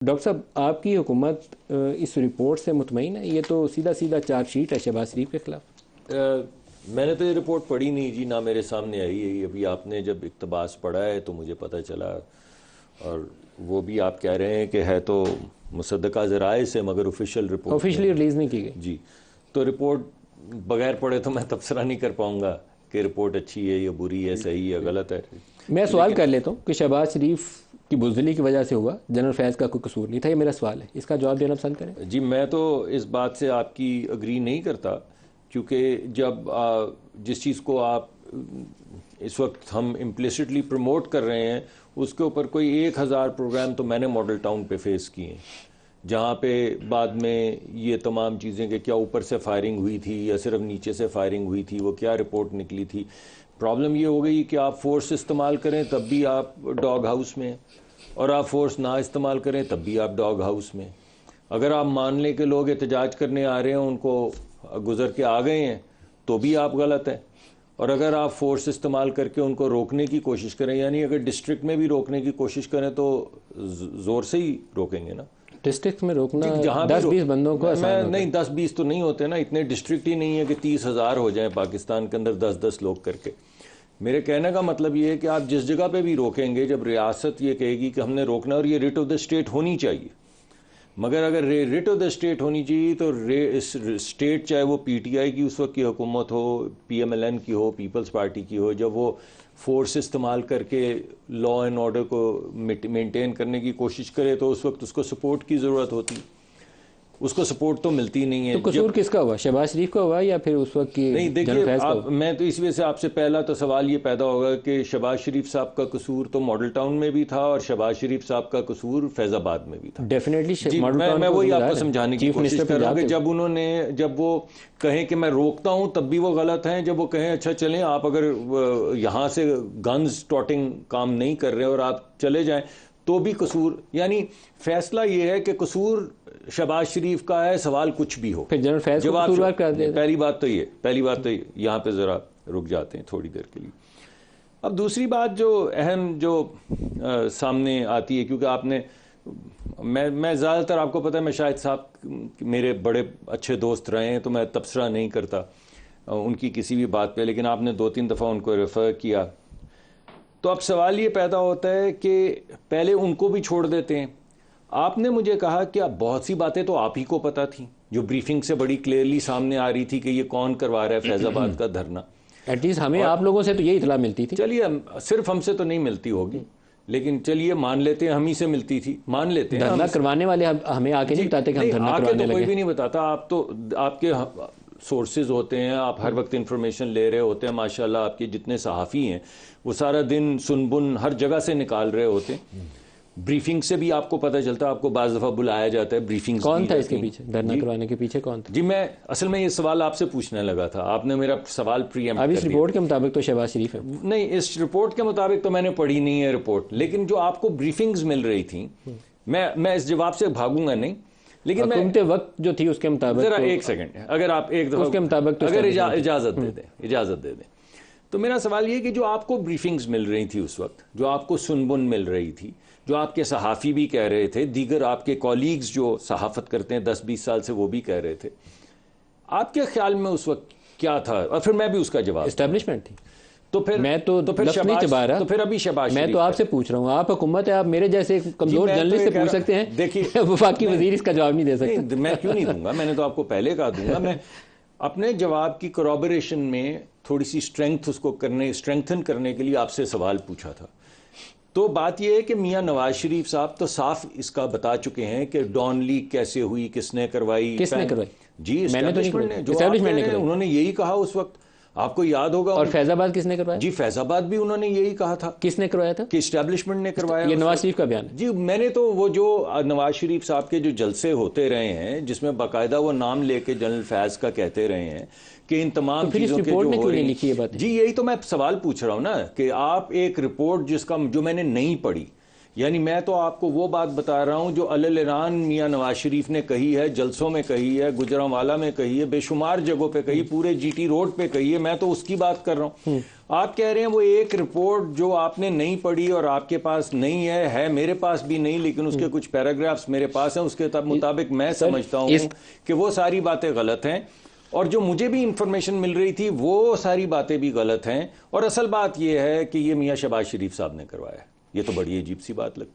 Doctor صاحب آپ کی حکومت اس رپورٹ سے مطمئن ہے؟ یہ تو سیدھا سیدھا چارج شیٹ ہے شہباز شریف کے خلاف۔ میں نے تو یہ رپورٹ پڑھی نہیں جی، نہ میرے سامنے آئی ہے۔ ابھی آپ نے جب اقتباس پڑھا ہے تو مجھے پتہ چلا، اور وہ بھی آپ کہہ رہے ہیں کہ ہے تو مصدقہ ذرائع سے مگر آفیشیل رپورٹ آفیشلی ریلیز نہیں کی گئی جی۔ تو رپورٹ بغیر پڑھے تو میں تبصرہ نہیں کر پاؤں گا کہ رپورٹ اچھی ہے یا بری ہے، صحیح ہے غلط ہے۔ میں سوال کر لیتا ہوں کہ شہباز شریف کی بزدلی کی وجہ سے ہوا، جنرل فیض کا کوئی قصور نہیں تھا، یہ میرا سوال ہے، اس کا جواب دینا پسند کریں؟ جی میں تو اس بات سے آپ کی اگری نہیں کرتا، کیونکہ جب جس چیز کو آپ اس وقت ہم امپلیسٹلی پروموٹ کر رہے ہیں، اس کے اوپر کوئی 1000 پروگرام تو میں نے ماڈل ٹاؤن پہ فیس کیے ہیں، جہاں پہ بعد میں یہ تمام چیزیں کہ کیا اوپر سے فائرنگ ہوئی تھی یا صرف نیچے سے فائرنگ ہوئی تھی، وہ کیا رپورٹ نکلی تھی۔ پرابلم یہ ہو گئی کہ آپ فورس استعمال کریں تب بھی آپ ڈاگ ہاؤس میں، اور آپ فورس نہ استعمال کریں تب بھی آپ ڈاگ ہاؤس میں۔ اگر آپ مان لیں کہ لوگ احتجاج کرنے آ رہے ہیں، ان کو گزر کے آ گئے ہیں، تو بھی آپ غلط ہیں، اور اگر آپ فورس استعمال کر کے ان کو روکنے کی کوشش کریں، یعنی اگر ڈسٹرکٹ میں بھی روکنے کی کوشش کریں تو زور سے ہی روکیں گے نا۔ ڈسٹرکٹ میں روکنا جہاں 10-20 بندوں کو آسان نہیں 10-20 تو نہیں ہوتے نا، اتنے ڈسٹرکٹ ہی نہیں ہے کہ 30,000 ہو جائیں پاکستان کے اندر 10-10 لوگ کر کے۔ میرے کہنے کا مطلب یہ ہے کہ آپ جس جگہ پہ بھی روکیں گے، جب ریاست یہ کہے گی کہ ہم نے روکنا، اور یہ ریٹ آف دا اسٹیٹ ہونی چاہیے، مگر اگر ریٹ آف دا اسٹیٹ ہونی چاہیے تو اسٹیٹ چاہے وہ پی ٹی آئی کی اس وقت کی حکومت ہو، پی ایم ایل این کی ہو، پیپلز پارٹی کی ہو، جب وہ فورس استعمال کر کے لا اینڈ آرڈر کو مینٹین کرنے کی کوشش کرے تو اس وقت اس کو سپورٹ کی ضرورت ہوتی، اس کو سپورٹ تو ملتی نہیں ہے۔ تو قصور کس کا ہوا؟ شہباز شریف کا ہوا یا پھر اس وقت کی؟ نہیں دیکھیے، میں تو اس وجہ سے آپ سے پہلا تو سوال یہ پیدا ہوگا کہ شہباز شریف صاحب کا قصور تو ماڈل ٹاؤن میں بھی تھا، اور شہباز شریف صاحب کا قصور فیض آباد میں بھی تھا۔ ڈیفینیٹلی میں وہی آپ کو سمجھانے کی کوشش کر رہا ہوں کہ جب وہ کہیں کہ میں روکتا ہوں تب بھی وہ غلط ہیں، جب وہ کہیں اچھا چلیں آپ اگر یہاں سے گنز ٹاٹنگ کام نہیں کر رہے اور آپ چلے جائیں تو بھی قصور، یعنی فیصلہ یہ ہے کہ قصور شہباز شریف کا ہے، سوال کچھ بھی ہو۔ پھر جنرل فیض کو قصوروار کر دیں۔ پہلی بات تو یہ یہاں پہ ذرا رک جاتے ہیں تھوڑی دیر کے لیے۔ اب دوسری بات جو اہم جو سامنے آتی ہے، کیونکہ آپ نے میں زیادہ تر آپ کو پتہ ہے میں شاہد صاحب میرے بڑے اچھے دوست رہے ہیں، تو میں تبصرہ نہیں کرتا ان کی کسی بھی بات پہ، لیکن آپ نے 2-3 دفعہ ان کو ریفر کیا، تو اب سوال یہ پیدا ہوتا ہے کہ پہلے ان کو بھی چھوڑ دیتے ہیں۔ آپ نے مجھے کہا کہ اب بہت سی باتیں تو آپ ہی کو پتہ تھیں، جو بریفنگ سے بڑی کلیئرلی سامنے آ رہی تھی کہ یہ کون کروا رہا ہے فیض آباد کا دھرنا۔ ایٹ لیسٹ ہمیں آپ لوگوں سے تو یہ اطلاع ملتی تھی۔ چلیے صرف ہم سے تو نہیں ملتی ہوگی، لیکن چلیے مان لیتے ہیں ہم ہی سے ملتی تھی، مان لیتے ہیں۔ دھرنا کروانے والے ہمیں آ کے نہیں بتاتے کہ ہم دھرنا کروانے لگے۔ کوئی بھی نہیں بتاتا، آپ کے سورسز ہوتے ہیں، آپ ہر وقت انفارمیشن لے رہے ہوتے ہیں، ماشاءاللہ آپ کے جتنے صحافی ہیں وہ سارا دن سن بن ہر جگہ سے نکال رہے ہوتے ہیں۔ بریفنگ سے بھی آپ کو پتہ چلتا ہے، آپ کو بعض دفعہ بلایا جاتا ہے بریفنگ۔ کون تھا اس کے پیچھے؟ دھرنا کروانے کے پیچھے کون تھا؟ جی میں اصل میں یہ سوال آپ سے پوچھنے لگا تھا، آپ نے میرا سوال پری ایمپٹ کر دیا۔ اب اس رپورٹ کے مطابق تو شہباز شریف ہے۔ نہیں، اس رپورٹ کے مطابق تو میں نے پڑھی نہیں ہے رپورٹ، لیکن جو آپ کو بریفنگز مل رہی تھیں، میں اس جواب سے بھاگوں گا نہیں، لیکن حکومت وقت جو تھی اس کے مطابق ذرا ایک سیکنڈ، اگر آپ ایک دفعہ اس کے مطابق اگر اجازت دے دیں تو میرا سوال یہ کہ جو آپ کو بریفنگز مل رہی تھی اس وقت، جو آپ کو سن بن مل رہی تھی، جو آپ کے صحافی بھی کہہ رہے تھے، دیگر آپ کے کولیگز جو صحافت کرتے ہیں 10-20 سال سے وہ بھی کہہ رہے تھے، آپ کے خیال میں اس وقت کیا تھا؟ اور پھر میں بھی اس کا جواب۔ اسٹیبلشمنٹ تھی۔ تو پھر میں تو لفظ نہیں چبا رہا، تو پھر ابھی شہباز میں تو آپ سے پوچھ رہا ہوں، آپ حکومت ہے، آپ میرے جیسے کمزور جرنلسٹ سے پوچھ سکتے ہیں، دیکھیے وفاقی وزیر اس کا جواب نہیں دے سکتے۔ میں کیوں نہیں دوں گا، میں نے تو آپ کو پہلے کہا دوں گا۔ میں اپنے جواب کی کورابریشن میں تھوڑی سی اسٹرینگتھن کرنے کے لیے آپ سے سوال پوچھا تھا۔ تو بات یہ ہے کہ میاں نواز شریف صاحب تو صاف اس کا بتا چکے ہیں کہ ڈان لیگ کیسے ہوئی، کس نے کروائی۔ کس نے کروائی؟ جی میں نے تو نہیں کروائی، اسٹیبلشمنٹ نے، انہوں نے یہی کہا اس وقت، آپ کو یاد ہوگا۔ اور فیض آباد کس نے کروایا؟ جی فیض آباد بھی انہوں نے یہی کہا تھا۔ کس نے کروایا تھا؟ کہ اسٹیبلشمنٹ نے کروایا۔ یہ نواز شریف کا بیان ہے۔ جی میں نے تو وہ جو نواز شریف صاحب کے جو جلسے ہوتے رہے ہیں، جس میں باقاعدہ وہ نام لے کے جنرل فیض کا کہتے رہے ہیں کہ ان تمام چیزوں کے جو ہو رہی ہیں، جی یہی تو میں سوال پوچھ رہا ہوں نا، کہ آپ ایک رپورٹ جو میں نے نہیں پڑھی، یعنی میں تو آپ کو وہ بات بتا رہا ہوں جو علل میاں نواز شریف نے کہی ہے، جلسوں میں کہی ہے، گجرانوالہ میں کہی ہے، بے شمار جگہوں پہ کہی، پورے جی ٹی روڈ پہ کہی ہے، میں تو اس کی بات کر رہا ہوں۔ آپ کہہ رہے ہیں وہ ایک رپورٹ جو آپ نے نہیں پڑھی اور آپ کے پاس نہیں ہے میرے پاس بھی نہیں، لیکن اس کے کچھ پیراگرافز میرے پاس ہیں، اس کے مطابق میں سمجھتا ہوں کہ وہ ساری باتیں غلط ہیں، اور جو مجھے بھی انفارمیشن مل رہی تھی وہ ساری باتیں بھی غلط ہیں، اور اصل بات یہ ہے کہ یہ میاں شہباز شریف صاحب نے کروایا ہے۔ یہ تو بڑی عجیب سی بات لگتی ہے۔